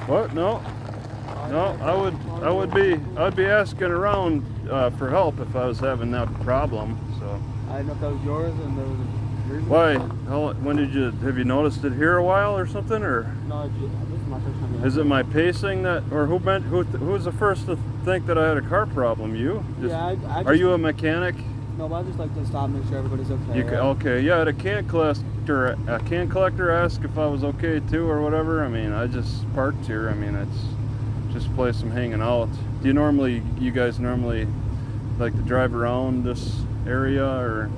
What? No. No, I'd be asking around for help if I was having that problem. So. I didn't know if that was yours and there was a reason. Why? When did you have you noticed it here a while or something or? No, this is my first time. Is it my pacing that, or who was the first to think that I had a car problem? You? Yeah, Are you a mechanic? No, but I just like to stop and make sure everybody's okay. Okay, yeah. A can collector asked if I was okay too or whatever. I mean, I just parked here. I mean, it's just a place I'm hanging out. Do you guys normally like to drive around this area or?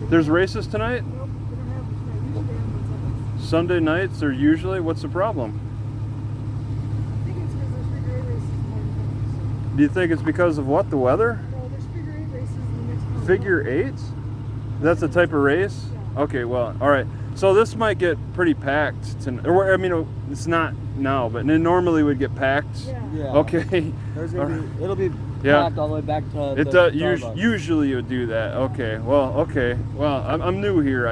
There's races tonight? Nope, we don't have them tonight. Usually they have them on Sundays. Sunday nights are usually? What's the problem? I think it's because there's figure 8 races more than times. Do you think it's because of what? The weather? No, there's figure 8 races in the next couple. Figure 8s? That's a type of race? Yeah. Okay, well, all right. So this might get pretty packed tonight. Or, I mean, it's not now, but it normally would get packed. Yeah. Yeah. Okay. There's gonna be, it'll be Yeah. packed all the way back to It the does. Starbucks. Usually it would do that. Okay. Well, I'm new here.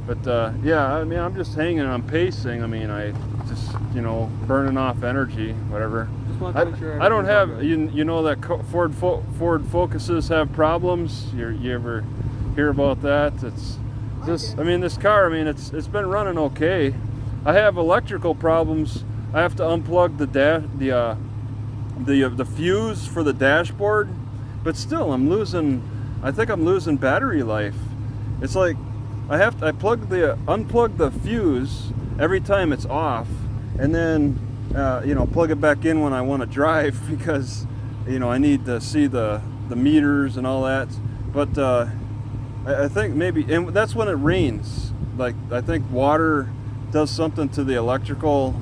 But yeah. I mean, I'm just hanging. I'm pacing. I mean, I just burning off energy, whatever. Just want to make sure I don't have. everything's all You know that Ford Focuses have problems. You ever hear about that? It's just. I mean, this car. I mean, it's been running okay. I have electrical problems. I have to unplug the fuse for the dashboard, but still I think I'm losing battery life. It's like I unplug the fuse every time it's off, and then plug it back in when I want to drive because I need to see the meters and all that. But I think maybe, and that's when it rains. Like I think water does something to the electrical,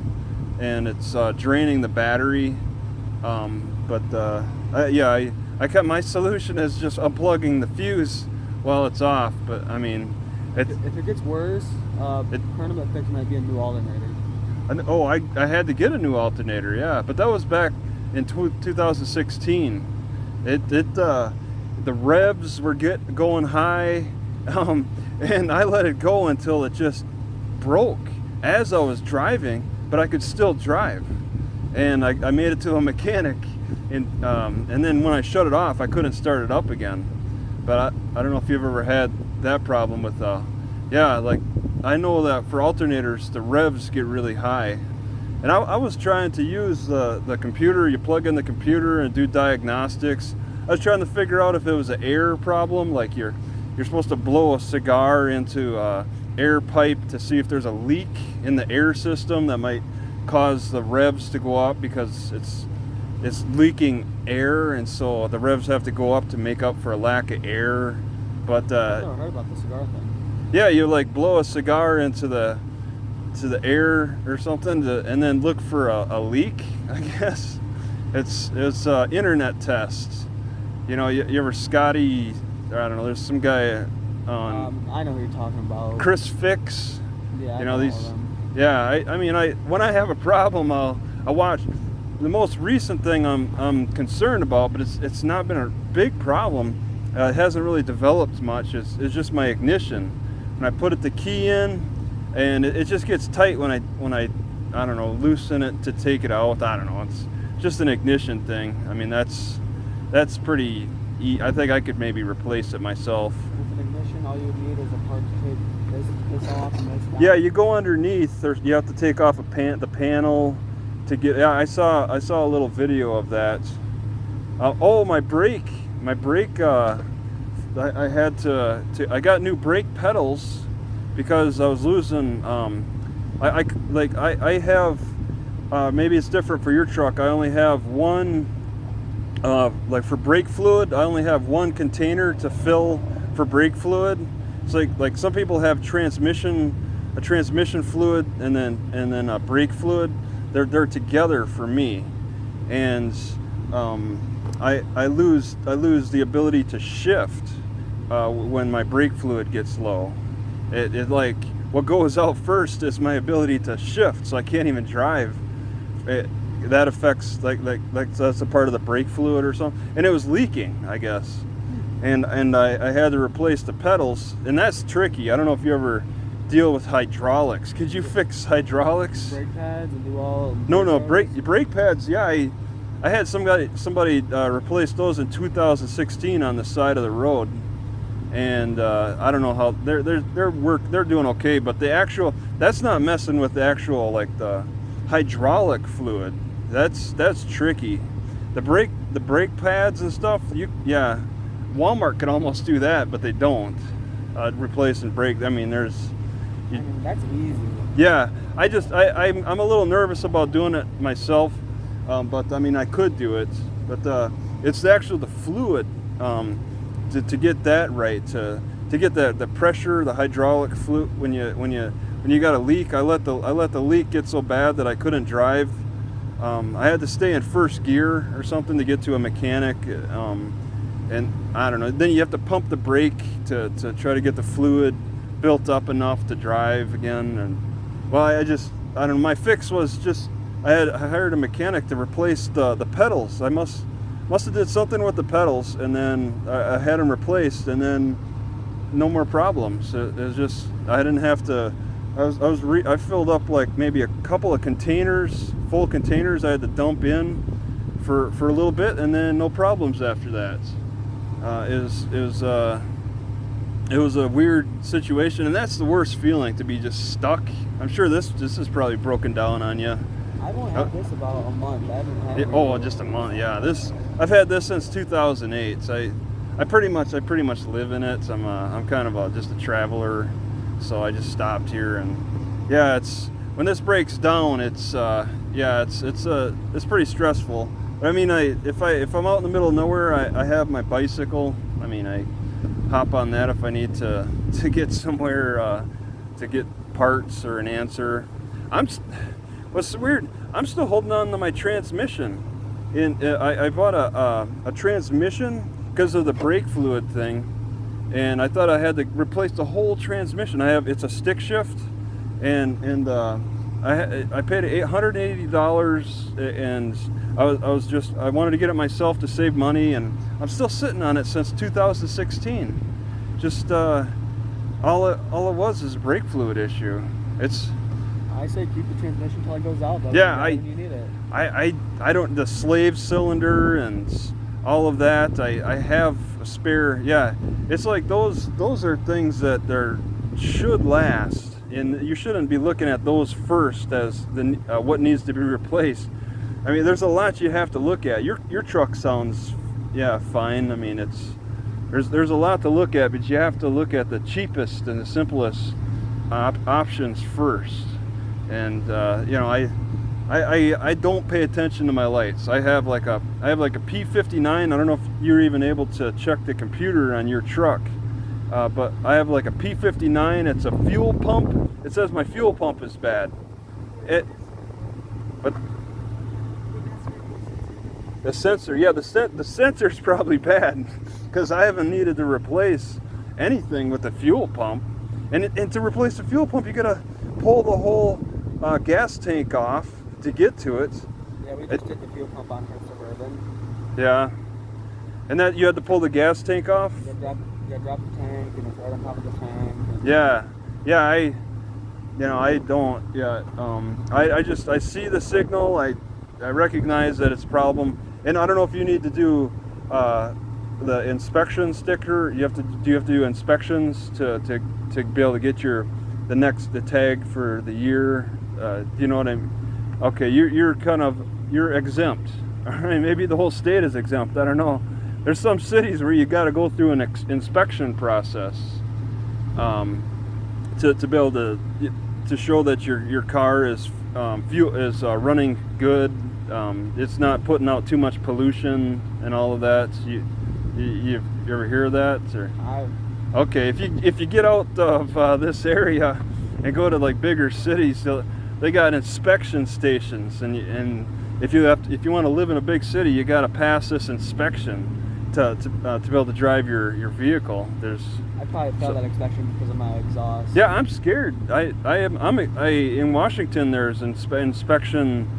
and it's draining the battery. I kept my solution is just unplugging the fuse while it's off. But I mean, if it gets worse, permanent fix might be a new alternator. I had to get a new alternator, yeah, but that was back in 2016. The revs were going high, and I let it go until it just broke as I was driving, but I could still drive. And I made it to a mechanic, and then when I shut it off, I couldn't start it up again. But I don't know if you've ever had that problem with, like I know that for alternators, the revs get really high. And I was trying to use the computer. You plug in the computer and do diagnostics. I was trying to figure out if it was an air problem, like you're supposed to blow a cigar into air pipe to see if there's a leak in the air system that might cause the revs to go up because it's leaking air, and so the revs have to go up to make up for a lack of air. But I've never heard about the cigar thing. Yeah, you like blow a cigar into the air or something and then look for a leak, I guess. It's internet tests. You ever Scotty, I don't know, there's some guy on I know who you're talking about. Chris Fix. Yeah, I know know these. all of them. Yeah, I mean, when I have a problem, I'll watch. The most recent thing I'm concerned about, but it's not been a big problem. It hasn't really developed much. It's just my ignition. When I put the key in, and it just gets tight when I don't know, loosen it to take it out. I don't know. It's just an ignition thing. I mean, that's pretty. I think I could maybe replace it myself. With an ignition, all you would need is a part to take this off and this down. Yeah, you go underneath. You have to take off the panel to get. Yeah, I saw a little video of that. My brake. I had to. I got new brake pedals because I was losing. I have. Maybe it's different for your truck. I only have one. Like for brake fluid, I only have one container to fill for brake fluid. It's like some people have transmission fluid and then brake fluid. They're together for me, and I lose the ability to shift when my brake fluid gets low. It like what goes out first is my ability to shift, so I can't even drive. That affects like that's a part of the brake fluid or something, and it was leaking, I guess, and I had to replace the pedals, and that's tricky. I don't know if you ever deal with hydraulics. Could you fix hydraulics? Brake pads and do all. No, brake pads. Yeah, I had somebody replace those in 2016 on the side of the road, and I don't know how they're doing okay, but that's not messing with the actual, like, the hydraulic fluid. That's tricky. The brake pads and stuff. Walmart can almost do that, but they don't. Replacing brake. I mean, that's easy. Yeah, I'm a little nervous about doing it myself, but I mean, I could do it. But it's the fluid, to get that right, to get the pressure, the hydraulic fluid. When you got a leak, I let the leak get so bad that I couldn't drive. I had to stay in first gear or something to get to a mechanic. And I don't know. Then you have to pump the brake to try to get the fluid built up enough to drive again. And well, I don't know. My fix was just I hired a mechanic to replace the pedals. I must have did something with the pedals, and then I had them replaced, and then no more problems. It was just I didn't have to. I filled up like maybe a couple of full containers. I had to dump in for a little bit, and then no problems after that. It was a weird situation, and that's the worst feeling, to be just stuck. I'm sure this is probably broken down on you. I've only had this about a month. I haven't had just a month. Yeah, I've had this since 2008. So I pretty much live in it. I'm kind of just a traveler, so I just stopped here, and yeah, it's when this breaks down, it's pretty stressful. But I mean, if I'm out in the middle of nowhere, I have my bicycle. I mean, I hop on that if I need to get somewhere to get parts or an answer. What's weird? I'm still holding on to my transmission. I bought a transmission because of the brake fluid thing, and I thought I had to replace the whole transmission. It's a stick shift, and I paid $880, and I wanted to get it myself to save money, and I'm still sitting on it since 2016. Just all it was is a brake fluid issue. I say keep the transmission until it goes out. Yeah, when you need it. I don't, the slave cylinder and all of that. I have a spare. Yeah, it's like those are things that should last, and you shouldn't be looking at those first as what needs to be replaced. I mean, there's a lot you have to look at. Your truck sounds fine. I mean, there's a lot to look at, but you have to look at the cheapest and the simplest options first. And I don't pay attention to my lights. I have like a P59. I don't know if you're even able to check the computer on your truck, but I have like a P59. It's a fuel pump. It says my fuel pump is bad. But the sensor, the sensor's probably bad because I haven't needed to replace anything with the fuel pump. And to replace the fuel pump, you gotta pull the whole gas tank off to get to it. Yeah, we just did the fuel pump on her Suburban. Yeah, and that you had to pull the gas tank off. You drop the tank, and it's right on top of the tank. I see the signal. I recognize that it's a problem, and I don't know if you need to do the inspection sticker. Do you have to do inspections to be able to get the tag for the year? Do you know what I mean? Okay, you're exempt. All right, maybe the whole state is exempt. I don't know. There's some cities where you got to go through an inspection process to be able to show that your car is running good. It's not putting out too much pollution and all of that. You ever hear that? Or? Okay, if you get out of this area and go to like bigger cities, they got inspection stations, and if you want to live in a big city, you got to pass this inspection to be able to drive your vehicle. I probably failed that inspection because of my exhaust. Yeah, I'm scared. In Washington there's inspection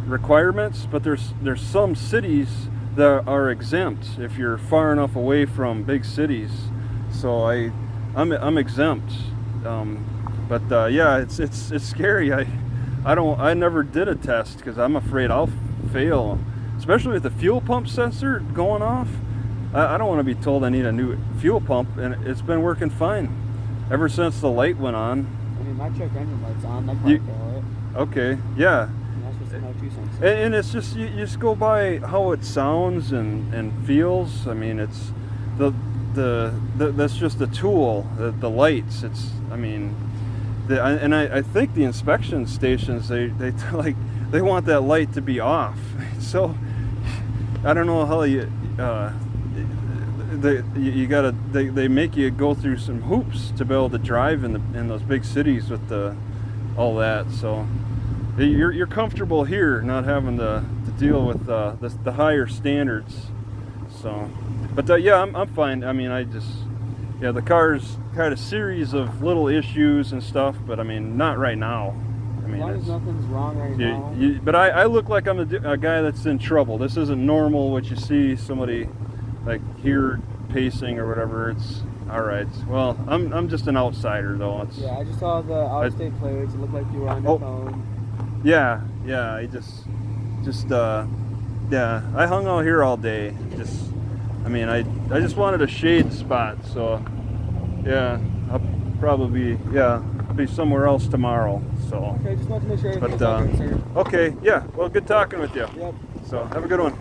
requirements, but there's some cities that are exempt if you're far enough away from big cities. So I'm exempt. But yeah, it's scary. I never did a test because I'm afraid I'll fail, especially with the fuel pump sensor going off. I don't want to be told I need a new fuel pump, and it's been working fine ever since the light went on. I mean, my check engine light's on. That You- can't fail it. Okay, yeah. And that's just no 2 cents. And it's just you just go by how it sounds and feels. I mean, it's that's just a tool. The lights. It's I mean, I think the inspection stations they like they want that light to be off. So I don't know how they make you go through some hoops to be able to drive in those big cities with all that. So you're comfortable here, not having to deal with the higher standards. So, but yeah, I'm fine. I mean, the car's had a series of little issues and stuff, but I mean, not right now. I mean, As long as nothing's wrong right now. but I look like I'm a guy that's in trouble. This isn't normal what you see somebody like here pacing or whatever. It's all right. Well, I'm just an outsider though. Yeah, I just saw the out-of-state plates. It looked like you were on your phone. Yeah. I just yeah. I hung out here all day. I mean, I just wanted a shade spot. So yeah, I'll probably be somewhere else tomorrow. So. Okay, just wanted to make sure But everything's okay, sir. okay, yeah. Well, good talking with you. Yep. So have a good one.